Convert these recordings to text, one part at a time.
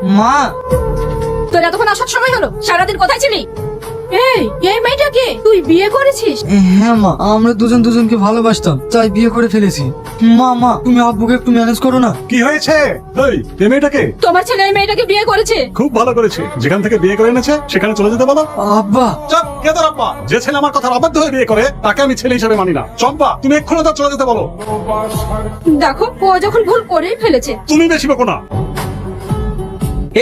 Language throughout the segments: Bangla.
মা, তোর এতক্ষণ আসার সময় হলো, সারাদিন কোথায় ছিলি? এই মেয়েটাকে তুই বিয়ে করেছিস? হ্যাঁ মা, আমরা দুজন দুজনকে ভালোবাসতাম, তাই বিয়ে করে ফেলেছি। মা তুমি আব্বুকে একটু ম্যানেজ করো না। কি হয়েছে? এই মেয়েটাকে? তোমার ছেলে এই মেয়েটাকে বিয়ে করেছে। খুব ভালো করেছে, যেখান থেকে বিয়ে করে এনেছে সেখানে চলে যেতে বলো। আব্বা, চুপ, কে তোর আব্বা? যে ছেলে আমার কথা অবাধ্য হয়ে বিয়ে করে তাকে আমি ছেলে হিসেবে মানি না। চম্পা, তুমি এক্ষুনি তার চলে যেতে বলো। দেখো, ও যখন ভুল করেই ফেলেছে। তুমি বেশি বকো না।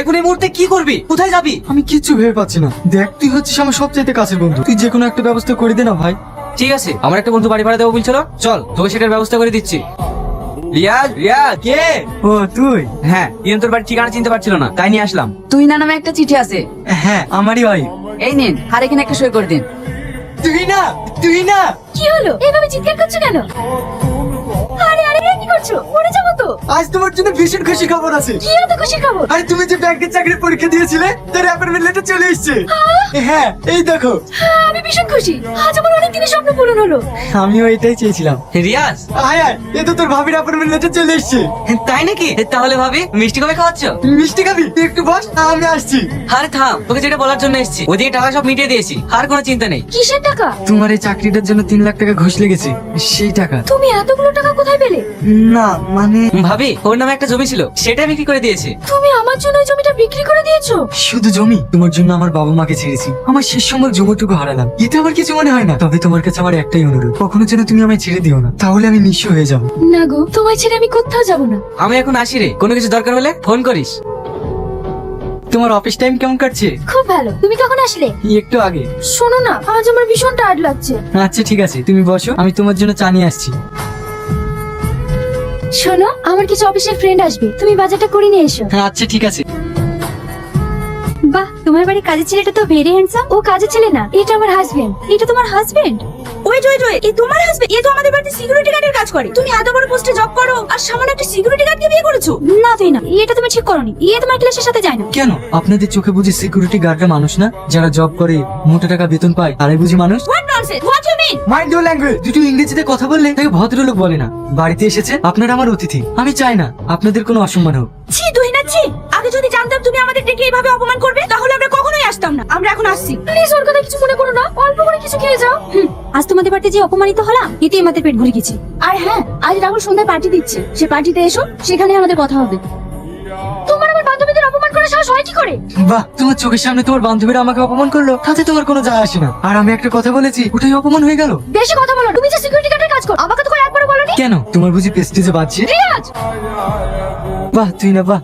এখন এই মুহূর্তে কি করবি? কোথায় যাবি? আমি কিচ্ছু ভেবে পাচ্ছি না। দেখ, তুই হচ্ছিস আমার সবচাইতে কাছের বন্ধু, তুই যে কোনো একটা ব্যবস্থা করে দে না ভাই। ঠিক আছে, আমার একটা বন্ধু বাড়ি ভাড়া দেবো বলছিল, চল তোকে সেটার ব্যবস্থা করে দিচ্ছি। রিয়াজ কে? ও তুই? হ্যাঁ, ইয়ন তোর বাড়ির ঠিকানা চিনতে পারছিল না, তাই নিয়ে আসলাম। তুই না নামে একটা চিঠি আছে। হ্যাঁ, আমারই ভাই। এই নিন, আর এখানে একটা সই করে দিন। তুই না কি হলো? এইভাবে চিৎকার করছো কেন? আরে আরে, কি করছো? মরে যাবো তো। আজ তোমার জন্য ভীষণ খুশি খবর আছে। কি এত খুশি খবর? আরে তুমি যে ব্যাংকের চাকরির পরীক্ষা দিয়েছিলে, তার অ্যাপয়েন্টমেন্ট লেটার চলে এসেছে। হ্যাঁ, এই দেখো। আমি ভীষণ খুশি, আজ আমার অনেক দিনের স্বপ্ন পূরণ হলো। আমিও এটাই চেয়েছিলাম। রিয়াজ, আয় আয়, এ তো তোর ভাবির অ্যাপয়েন্টমেন্ট লেটার চলে এসেছে। তাই নাকি? তাহলে ভাবি মিষ্টি কবে খাওয়াচ্ছ? মিষ্টি খাবি? তুই একটু বস, আমি আসছি। আরে থাম, তোকে যেটা বলার জন্য এসেছি, ওদিকে টাকা সব মিটিয়ে দিয়েছি, আর কোনো চিন্তা নেই। কিসের টাকা? তোমার এই চাকরিটার জন্য 3 লাখ টাকা ঘুষ লেগেছে, সেই টাকা। তুমি এতগুলো টাকা কোথায় পেলে? না মানে, ভাবি, ওর নামে একটা জমি ছিল, সেটা বিক্রি করে দিয়েছে। তুমি আমার জন্য ওই জমিটা বিক্রি করে দিয়েছো? শুধু জমি? তোমার জন্য আমার বাবা মাকে ছেড়েছি, আমার শেষ সময় জমিটুকু হারালাম, এতে আমার কিছু মনে হয় না। তবে তোমার কাছে আমার একটাই অনুরোধ, কখনো যেন তুমি আমায় ছেড়ে দিও না, তাহলে আমি নিঃস্ব হয়ে যাবো। না গো, তোমায় ছেড়ে আমি কোথাও যাব না। আমি এখন আসি রে, কোনো কিছু দরকার হলে ফোন করিস। তোমার অফিস টাইম কেমন কাটছে? খুব ভালো। তুমি কখন আসলে? একটু আগে। শোনো না, আজ আমার ভীষণ টায়ার্ড লাগছে। আচ্ছা ঠিক আছে, তুমি বসো, আমি তোমার জন্য চা নিয়ে আসছি। শোনো, আমার কিছু অফিসের ফ্রেন্ড আসবে, তুমি বাজারটা করে নিয়ে এসো। আচ্ছা ঠিক আছে। বাহ, তোমার বাড়ির কাজের ছেলেটা তো ভেরি হ্যান্ডসাম। ও কাজের ছেলে না, এটা আমার হাজবেন্ড। এটা তোমার হাজবেন্ড? ওয়েট, এই তোমার হাজবেন্ড? এ তো আমাদের বাড়িতে সিকিউরিটি গার্ডের কাজ করে। তুমি এত বড় পোস্টে জব করো আর সামান্য একটা সিকিউরিটি গার্ডকে বিয়ে করেছো? না তুই না, এটা তুমি ঠিক করোনি। তোমার ক্লাসের সাথে যায় না। কেন, আপনাদের চোখে বুঝি সিকিউরিটি গার্ডরা মানুষ না? যারা জব করে মোটা টাকা বেতন পায় তারাই বুঝি মানুষ? What nonsense, what you mean? Mind your language. দুটো ইংরেজিতে কথা বললে তাকে ভদ্রলোক বলে না। বাড়িতে এসেছে, আপনারা আমার অতিথি, আমি চাই না আপনাদের কোনো অসম্মান হোক। ছি তুহিনা, ছি। আগে যদি জানতাম তুমি আমাদের ডেকে এইভাবে অপমান করবে, তাহলে আমরা কখনোই আসতাম না। আমরা এখন আসছি। প্লিজ ওর কথা কিছু মনে করো না, অল্প করে কিছু খেয়ে যাও। আজ তোমাদের বাড়িতে যে অপমানিত হলাম, এতে আমাদের পেট ভরে গেছে। আর হ্যাঁ, আজ রাহুল সন্ধ্যায় পার্টি দিচ্ছে, সে পার্টিতে এসো, সেখানে আমাদের কথা হবে। তোমার আমার বান্ধবীদের অপমান করার সাহস হয় কি করে? বাহ, তোমার চোখের সামনে তোমার বান্ধবীরা আমাকে অপমান করলো, তাতে তোমার কোনো যায় আসে না। আর আমি একটা কথা বলেছি, ওটাই অপমান হয়ে গেল। বেশি কথা বলো। তুমি যে সিকিউরিটি গার্ডের কাজ করো, আমাকে তো করে একবারও বলোনি। কেন, তোমার বুঝি প্রেস্টিজে বাজছে? রিয়াজ, বাহ তুই না, বাহ।